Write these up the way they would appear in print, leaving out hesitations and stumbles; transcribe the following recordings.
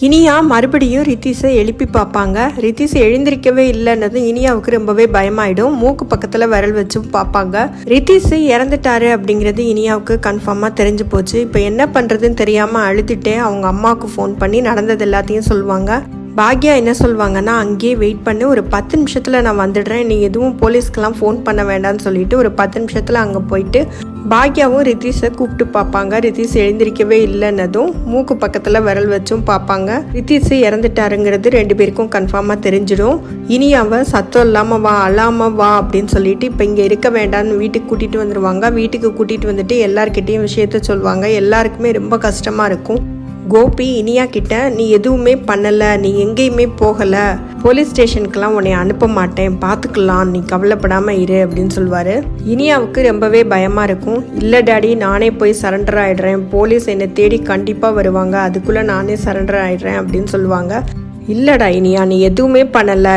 இனியா மறுபடியும் ரித்தீஷை எழுப்பி பார்ப்பாங்க. ரித்தீஷ் எழுந்திருக்கவே இல்லைன்னதும் இனியாவுக்கு ரொம்பவே பயமாயிடும். மூக்கு பக்கத்துல விரல் வச்சு பார்ப்பாங்க. ரித்தீஷ் இறந்துட்டாரு அப்படிங்கிறது இனியாவுக்கு கன்ஃபார்மா தெரிஞ்சு போச்சு. இப்போ என்ன பண்றதுன்னு தெரியாம அழுதுட்டே அவங்க அம்மாவுக்கு ஃபோன் பண்ணி நடந்தது எல்லாத்தையும் சொல்லுவாங்க. பாக்யா என்ன சொல்லுவாங்கன்னா, அங்கேயே வெயிட் பண்ணி ஒரு 10 நிமிஷத்தில் நான் வந்துடுறேன், நீ எதுவும் போலீஸ்க்கெலாம் ஃபோன் பண்ண வேண்டாம்னு சொல்லிட்டு ஒரு 10 நிமிஷத்தில் அங்கே போயிட்டு பாக்யாவும் ரித்தீஷை கூப்பிட்டு பார்ப்பாங்க. ரித்தீஷ் எழுந்திருக்கவே இல்லைன்னதும் மூக்கு பக்கத்தில் விரல் வச்சும் பார்ப்பாங்க. ரித்தீஷ் இறந்துட்டாருங்கிறது 2 பேருக்கும் கன்ஃபார்மாக தெரிஞ்சிடும். இனியாவை சத்தம் இல்லாமல் வா, அழாமல் வா அப்படின்னு சொல்லிட்டு இப்போ இங்கே இருக்க வேண்டாம்னு வீட்டுக்கு கூட்டிகிட்டு வந்துடுவாங்க. வீட்டுக்கு கூட்டிகிட்டு வந்துட்டு எல்லார்கிட்டையும் விஷயத்த சொல்லுவாங்க. எல்லாருக்குமே ரொம்ப கஷ்டமாக இருக்கும். கோபி இனியா கிட்ட, நீ எதுவுமே பண்ணலை, நீ எங்கேயுமே போகலை, போலீஸ் ஸ்டேஷனுக்கெல்லாம் உன்னை அனுப்ப மாட்டேன், பார்த்துக்கலாம், நீ கவலைப்படாமல் இரு அப்படின்னு சொல்லுவார். இனியாவுக்கு ரொம்பவே பயமாக இருக்கும். இல்லை டாடி, நானே போய் சரண்டர் ஆகிடுறேன், போலீஸ் என்னை தேடி கண்டிப்பாக வருவாங்க, அதுக்குள்ளே நானே சரண்டர் ஆகிடுறேன் அப்படின்னு சொல்லுவாங்க. இல்லைடா இனியா, நீ எதுவுமே பண்ணலை,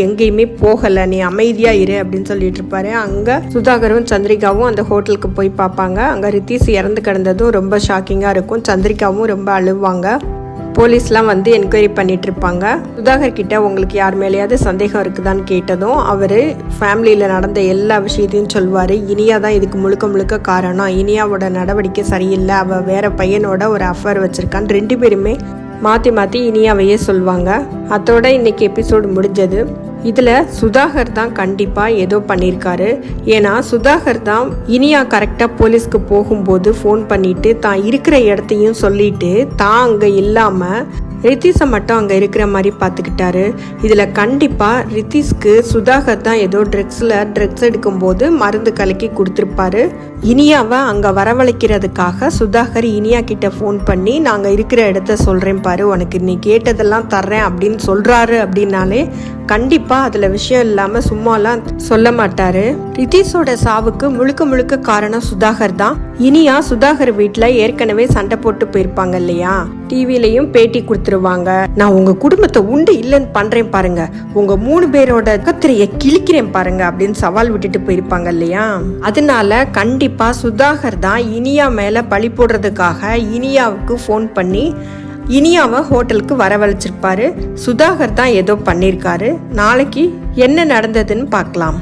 எங்கேயுமே போகலை, நீ அமைதியாக இரு அப்படின்னு சொல்லிட்டு இருப்பாரு. அங்கே சுதாகரும் சந்திரிகாவும் அந்த ஹோட்டலுக்கு போய் பார்ப்பாங்க. அங்கே ரித்தீஷ் இறந்து கிடந்ததும் ரொம்ப ஷாக்கிங்காக இருக்கும். சந்திரிகாவும் ரொம்ப அழுவாங்க. போலீஸ்லாம் வந்து என்கொயரி பண்ணிட்டு இருப்பாங்க. சுதாகர் கிட்ட உங்களுக்கு யார் மேலேயாவது சந்தேகம் இருக்குதான்னு கேட்டதும் அவர் ஃபேமிலியில் நடந்த எல்லா விஷயத்தையும் சொல்லுவார். இனியா தான் இதுக்கு முழுக்க காரணம், இனியாவோட நடவடிக்கை சரியில்லை, அவள் வேற பையனோட ஒரு அஃபேர் வச்சிருக்கான்னு 2 பேருமே மாற்றி இனியாவையே சொல்லுவாங்க. அதோட இன்னைக்கு எபிசோடு முடிஞ்சது. இதில் சுதாகர் தான் கண்டிப்பாக ஏதோ பண்ணியிருக்காரு. ஏன்னா சுதாகர் தான் இனியா கரெக்டாக போலீஸ்க்கு போகும்போது ஃபோன் பண்ணிட்டு தான் இருக்கிற இடத்தையும் சொல்லிட்டு தான் அங்கே இல்லாமல் ரித்தீஷை மட்டும் அங்கே இருக்கிற மாதிரி பார்த்துக்கிட்டாரு. இதில் கண்டிப்பாக ரித்தீஷ்க்கு சுதாகர் தான் ஏதோ ட்ரக்ஸ் எடுக்கும்போது மருந்து கலக்கி கொடுத்துருப்பாரு. இனியாவை அங்கே வரவழைக்கிறதுக்காக சுதாகர் இனியா கிட்ட ஃபோன் பண்ணி, நாங்கள் இருக்கிற இடத்த சொல்கிறேன் பாரு, உனக்கு நீ கேட்டதெல்லாம் தர்றேன் அப்படின்னு சொல்கிறாரு அப்படின்னாலே கண்டிப்பாக அதில் விஷயம் இல்லாமல் சும்மாலாம் சொல்ல மாட்டார். ரித்தீஷோட சாவுக்கு முழுக்க காரணம் சுதாகர் தான். இனியா சுதாகர் வீட்டில் ஏற்கனவே சண்டை போட்டு போயிருப்பாங்க இல்லையா, டிவிலையும் பேட்டி கொடுத்துருவாங்க. நான் உங்க குடும்பத்தை உண்டு இல்லைன்னு பண்றேன் பாருங்க, உங்க 3 பேரோட கத்திரையை கிழிக்கிறேன் பாருங்க அப்படின்னு சவால் விட்டுட்டு போயிருப்பாங்க இல்லையா. அதனால கண்டிப்பா சுதாகர் தான் இனியா மேல பழி போடுறதுக்காக இனியாவுக்கு ஃபோன் பண்ணி இனியாவை ஹோட்டலுக்கு வரவழைச்சிருப்பாரு. சுதாகர் தான் ஏதோ பண்ணியிருக்காரு. நாளைக்கு என்ன நடந்ததுன்னு பார்க்கலாம்.